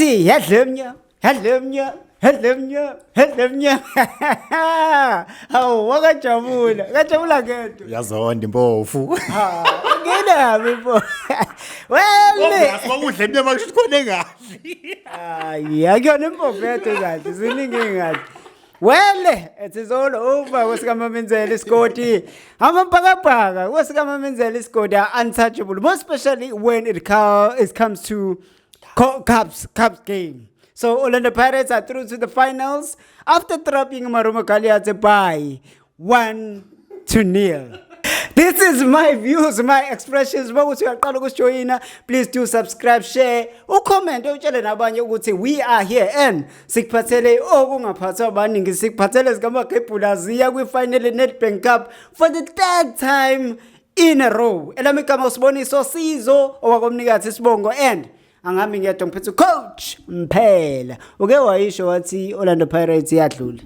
wathi yadlemnya hawu wakajabula ngento Yazonda impofu. ngenami mfo wele Asibakudle mnyama kusho khona kahle. hayi akuyona impofu yethu kahle ziningi ngathi wele it is all over wesikamamenzela isikoti amampakapaka wesikamamenzela isikoti are untouchable, most especially when it comes to Cubs game. So Orlando Pirates are through to the finals after dropping Marumo Gallants by 1-0. This is my views, my expressions. Please do subscribe, share, or comment. We are here and sikphathele okungaphathwa abaningi sikphathele zikamakepulaziya kwi-final Nedbank Cup for the third time in a row. Elami igama usiboniso Sizo owakomnikazi Sibongo and angami ngiyedwa ngiphethe coach Mphela. Uke wayisho wathi Orlando Pirates iyadlula.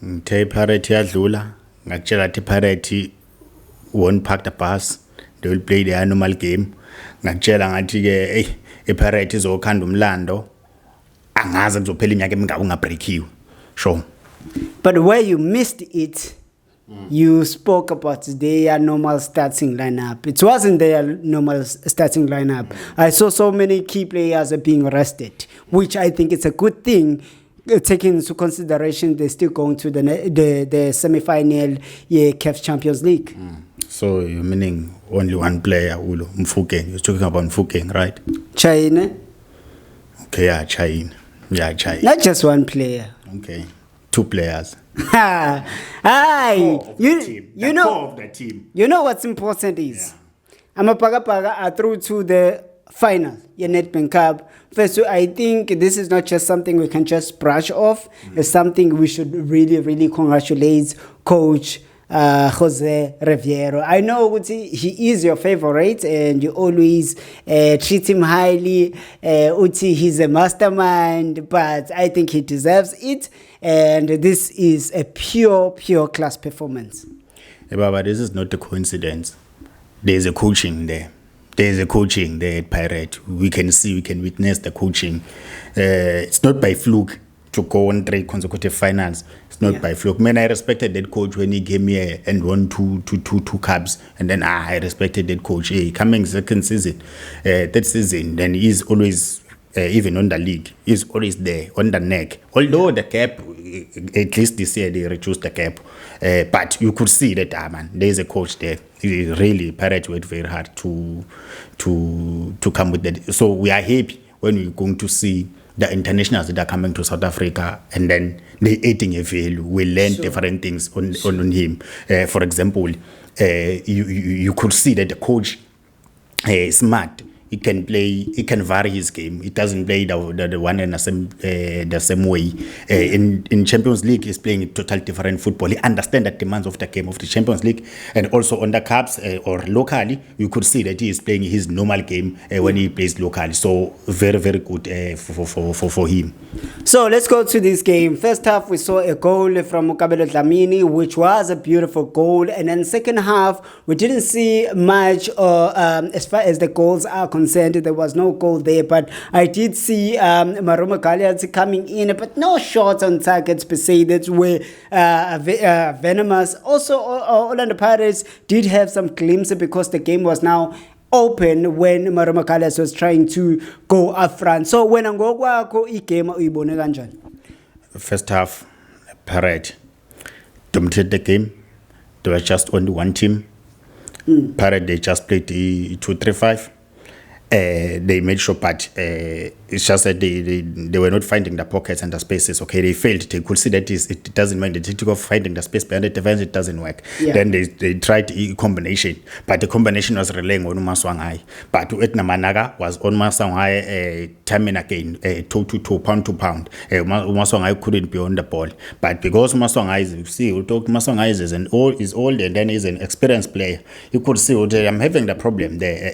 Ngithe Pirates yadlula, ngatshela ukuthi Pirates won't park the bus, they will play their normal game. Ngakutshela ngathi ke iPirates izokhanda umlando, angaze kuzophela iminyaka emingaka ungabreakiwe. Sure. But where you missed it, you spoke about their normal starting lineup. It wasn't their normal starting lineup. I saw so many key players being rested, which I think is a good thing. Taking into consideration they're still going to the semi-final CAF Champions League. So you're meaning only one player, Ulo Mfukeng. You're talking about Mfukeng, right? China. Okay, yeah, China. Yeah, China. Not just one player. Okay, two players. Hi, you know, of the team. You know what's important is, Amapagapaga are through to the final, Nedbank Cup. First, I think this is not just something we can just brush off. It's something we should really congratulate Coach Jose Riviero. I know he is your favorite and you always treat him highly. Uti, he's a mastermind, but I think he deserves it. And this is a pure class performance. Hey, Baba, this is not a coincidence. There's a coaching there. There's a coaching there at Pirate. We can witness the coaching. It's not by fluke to go on 3 consecutive finals. It's not by fluke. Man, I respected that coach when he came here and won two cups. And then I respected that coach. Hey, coming second season, that season, then he's always, even on the league, he's always there, on the neck. Although the cap, at least this year, they reduced the cap. But you could see that, man, there's a coach there. He really, Pirates worked very hard to come with that. So we are happy when we're going to see the internationals that are coming to South Africa and then they're adding a value. We learn different things on him. For example, you could see that the coach is smart. He can play. He can vary his game. He doesn't play the one and the same way. In Champions League, he's playing total different football. He understands the demands of the game of the Champions League, and also on the Cups or locally, you could see that he is playing his normal game when he plays locally. So very good for him. So let's go to this game. First half, we saw a goal from Mukabelo Dlamini, which was a beautiful goal, and then second half, we didn't see much. As far as the goals are concerned, there was no goal there, but I did see Marumo Gallants coming in, but no shots on targets per se that were venomous. Also, Orlando Pirates did have some glimpses because the game was now open when Marumo Gallants was trying to go up front. So when ngokwakho igame uyibone kanjani? First half, Pirates dominated the game. There was just only one team. Pirates, they just played the 2-3-5. They made sure, but it's just that they were not finding the pockets and the spaces. Okay, they failed. They could see that it doesn't work. They took off finding the space behind the defense. It doesn't work. Yeah. Then they tried a combination, but the combination was relying on Umaswangai. But Etnamanaga was on Umaswangai timing again, toe to toe, pound to pound. Umaswangai couldn't be on the ball, but because Umaswangai is old and then is an experienced player, you could see I'm having the problem there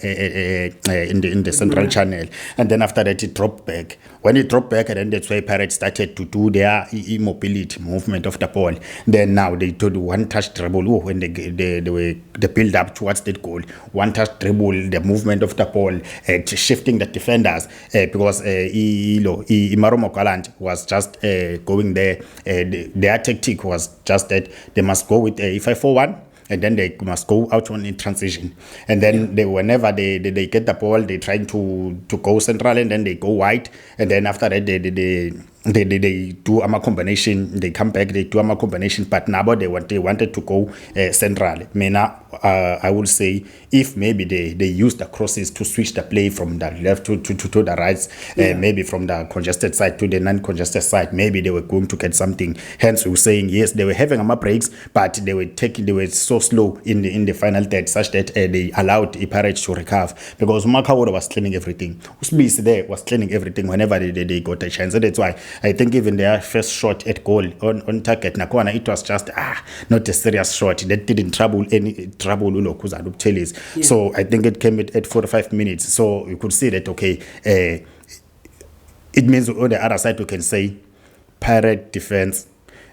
in the central channel, and then after that it dropped back. When it dropped back, and then that's why Pirates started to do their immobility movement of the ball. Then now they do one touch dribble. Oh, when they build up towards that goal, one touch dribble, the movement of the ball, shifting the defenders because Marumo Gallants was just going there. Their tactic was just that they must go with a 5-4-1. And then they must go out on in transition. And then whenever they get the ball, they try to go central, and then they go wide. And then after that, they do a combination. They come back, they do a combination. But now they wanted to go central. I would say if maybe they use the crosses to switch the play from the left to the right, maybe from the congested side to the non-congested side, maybe they were going to get something. Hence, we were saying yes, they were having breaks, but they were so slow in the final third, such that they allowed the Pirates to recover, because Makawara was cleaning everything. Usbisi there was cleaning everything whenever they got a chance. So that's why I think even their first shot at goal on target, Nakwana, it was just not a serious shot that didn't trouble Ulo Kuzadu Telis. So I think it came at 45 minutes. So you could see that it means on the other side we can say Pirate defense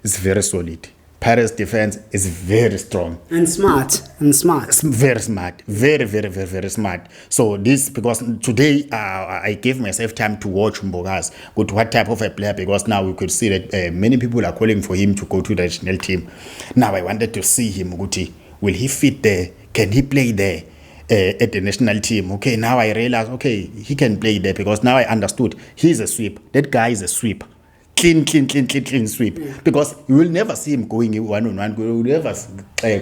is very solid. Pirates defense is very strong and smart. Very smart, very smart. So this, because today I gave myself time to watch Mbogas with what type of a player, because now we could see that many people are calling for him to go to the national team. Now I wanted to see him. Will he fit there? Can he play there? At the national team. Okay, now I realize, he can play there, because now I understood he's a sweep. That guy is a sweep. Clean sweep. Because you will never see him going one-on-one. You will never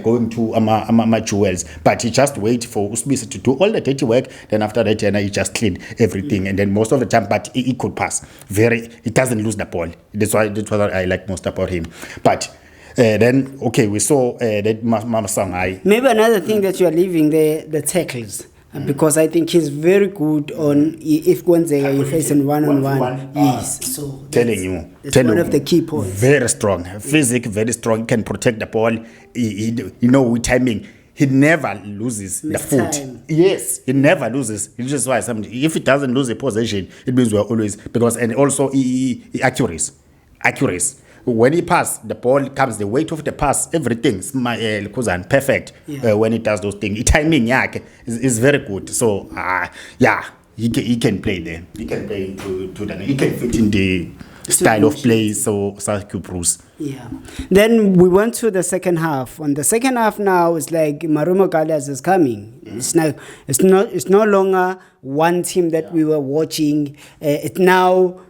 going to Ama Jewels. But he just wait for Usbisi to do all the dirty work. Then after that, he just clean everything. And then most of the time, but he could pass. He doesn't lose the ball. That's what I like most about him. But then, we saw that Mamasangai. Maybe another thing that you are leaving the tackles. Because I think he's very good on if Gwenzega you're facing one-on-one. Yes, so telling you, one of the key points. Very strong, physical, very strong. Can protect the ball. With timing, he never loses the foot. Time. Yes, he never loses. It's just why if he doesn't lose a possession, it means we're always and also accuracy. When he passes, the ball comes, the weight of the pass, everything perfect. When he does those things, timing is very good. So he can play there. He can play he can fit in the style of play. So Bruce. Yeah. Then we went to the second half. On the second half now, it's like Marumo Gallants is coming. It's no longer one team that we were watching. It's now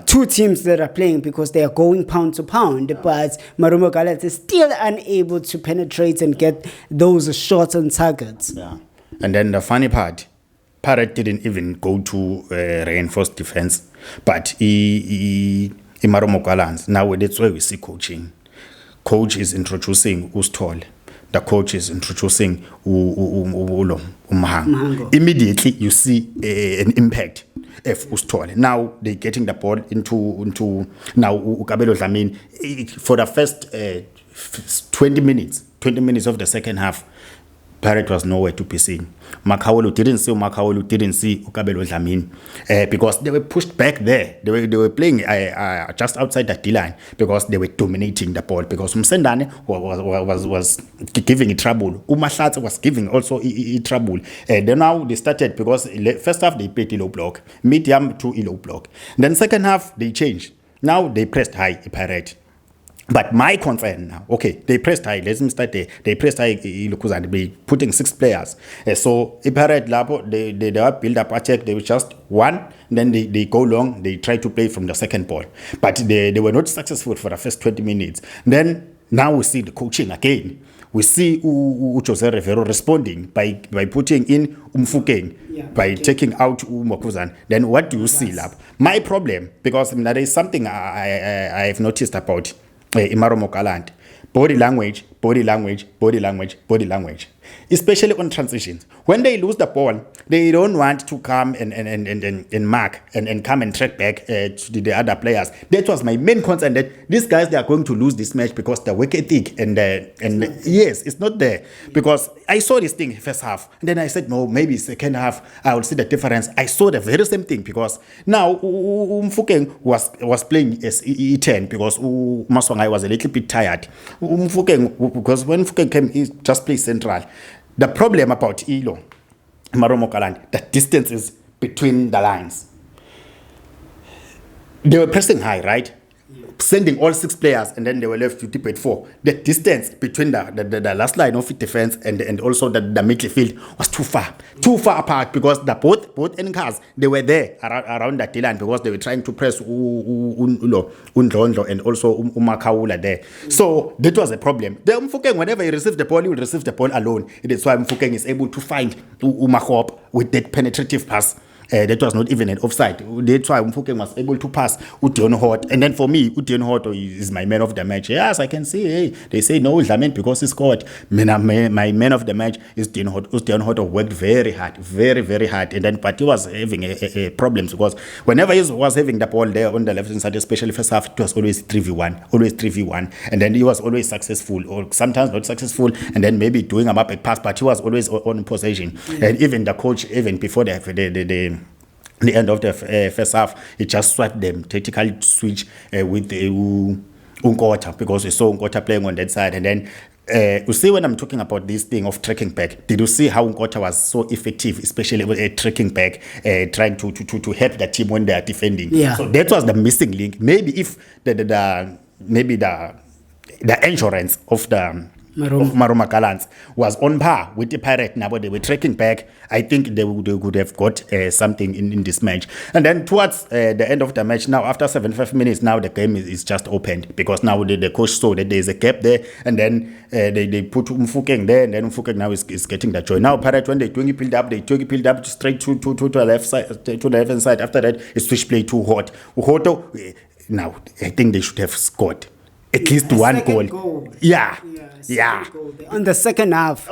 two teams that are playing, because they are going pound to pound, but Marumo Gallants is still unable to penetrate and get those shots on targets. Yeah. And then the funny part, Pirate didn't even go to reinforced defense, but Marumo Gallants, now that's where we see coaching. Coach is introducing Ustol. The coach is introducing Umhango. Immediately you see an impact of Ustole. Now they're getting the ball into now Ukabelo Dlamini. For the first 20 minutes of the second half, Pirate was nowhere to be seen. Makawolu didn't see Ukabelo Dlamini because they were pushed back there. They were playing just outside the D-line because they were dominating the ball. Because Msendane was giving it trouble. Umahlatse was giving also trouble. Then now they started, because first half they played low block, medium to low block. Then second half they changed. Now they pressed high Pirate. But my concern now, they pressed high. Let me start there. They pressed high, they putting 6 players. So, Iparet Labo, they build up a check. They were just one. Then they go long. They try to play from the second ball. But they were not successful for the first 20 minutes. Then, now we see the coaching again. We see Jose Rivero responding by putting in Umfukeng, by taking out Umokuzan. Then what do you see, Lab? My problem, because there is something I have noticed about Marumo Gallants. Body language. especially on transitions. When they lose the ball, they don't want to come and mark and come and track back to the other players. That was my main concern, that these guys, they are going to lose this match because the work ethic and yes, it's not there. Because I saw this thing first half, and then I said, no, maybe second half I will see the difference. I saw the very same thing, because now Mfukeng was playing as E10 because Maswangai was a little bit tired. Mfukeng, because when Mfukeng came, he just played central. The problem about Ilo, Marumo Gallants, the distances between the lines. They were pressing high, right? Sending all 6 players, and then they were left to deep at 4. The distance between the last line of defense and also the midfield was too far apart, because the both end cars, they were there around that line, because they were trying to press Undlondo and also Umakaula there. So that was a problem. The Mfukeng, whenever he received the ball, he would receive the ball alone. It is why Mfukeng is able to find Umakop with that penetrative pass. That was not even an offside. That's why Mfukeng was able to pass Udion Hort. And then for me, Udion Hort is my man of the match. Yes, I can see. Hey, they say no, Lament because he scored. My man of the match is Udion Hort. Udion Hort worked very hard, very hard. And then, but he was having a problems, because whenever he was having the ball there on the left hand side, especially first half, it was always 3v1. And then he was always successful, or sometimes not successful, and then maybe doing a back pass, but he was always on possession. And even the coach, even before the end of the first half, he just swapped them, tactical switch with Unkota, because we saw Unkota playing on that side. And then you see, when I'm talking about this thing of tracking back, did you see how Unkota was so effective, especially with tracking back, trying to help the team when they are defending? Yeah. So that was the missing link. Maybe if the insurance of the Marumo Gallants was on par with the Pirate. Now they were tracking back. I think they would have got something in this match. And then towards the end of the match, now after 75 minutes, now the game is just opened, because now the coach saw that there is a gap there, and then they put Mfukeng there, and then Mfukeng now is getting the joy. Now Pirate, when they twingy build up straight to the left side, to the left hand side. After that, it switch play too hot. Uhoto, now I think they should have scored at least one goal. Yeah. On the second half,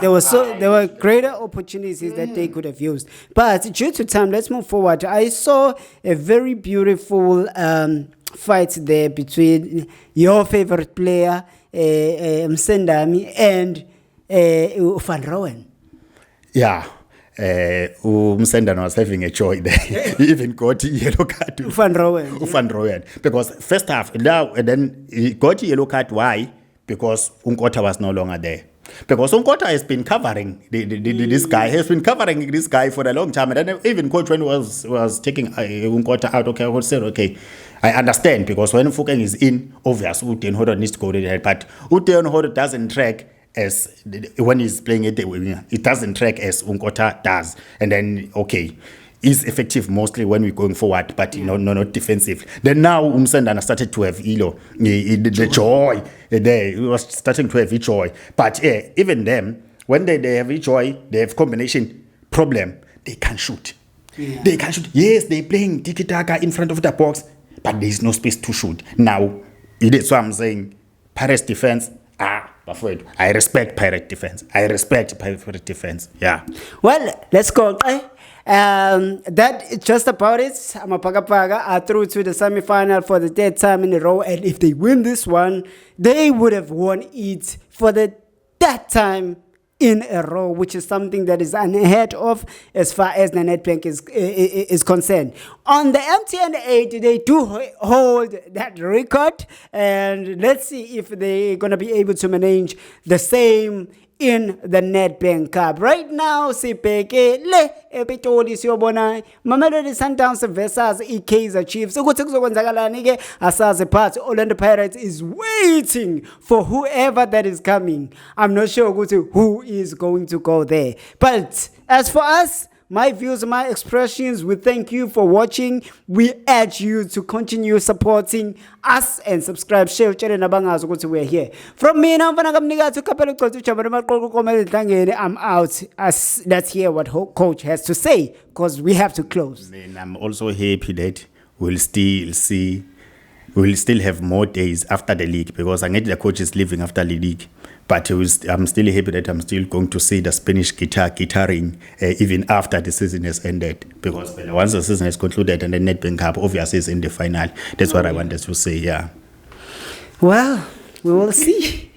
there were greater opportunities that they could have used. But due to time, let's move forward. I saw a very beautiful fight there between your favorite player, Msendami, and Van Rowen. Yeah. Msendana was having a joy there. He even got a yellow card. Van Rowen. Because first half, now, and then he got a yellow card. Why? Because Unkota was no longer there. Because Unkota has been covering this guy for a long time. And then even coach, when he was taking Unkota out, okay, I would say, okay, I understand, because when Mfukeng is in, obvious, Udion Hort needs to go there. But Udion Hort doesn't track as when he's playing it, it doesn't track as Unkota does. And then, okay, is effective mostly when we're going forward, but not defensive. Then now Msendana started to have the joy there. He was starting to have joy. But even them, when they have joy, they have combination problem. They can't shoot. Yeah. They can't shoot. Yes, they're playing tiki-taka in front of the box, but there is no space to shoot. Now, that's what I'm saying. Pirates defense, I respect Pirate defense. Yeah. Well, let's go. That is just about it. Amapagapaga are through to the semi-final for the third time in a row, and if they win this one, they would have won it for the third time in a row, which is something that is unheard of as far as the Nedbank is concerned. On the MTN 8, they do hold that record, and let's see if they're going to be able to manage the same in the Nedbank Cup. Right now, sibheke le ePitoli siyobona Mamelodi Sundowns versus Kaizer Chiefs. Ukuthi kuzokwenzakalani ke asazi, but Orlando Pirates is waiting for whoever that is coming. I'm not sure who is going to go there. But as for us, my views, my expressions, we thank you for watching. We urge you to continue supporting us and subscribe, share, we're here. From me, I'm out. Let's hear what coach has to say, because we have to close. And I'm also happy that we'll still see we will still have more days after the league, because I get the coach is leaving after the league. But I'm still happy that I'm still going to see the Spanish guitaring even after the season has ended. Because once the season is concluded and the Nedbank Cup obviously is in the final, that's what I wanted to say, yeah. Well, we will see.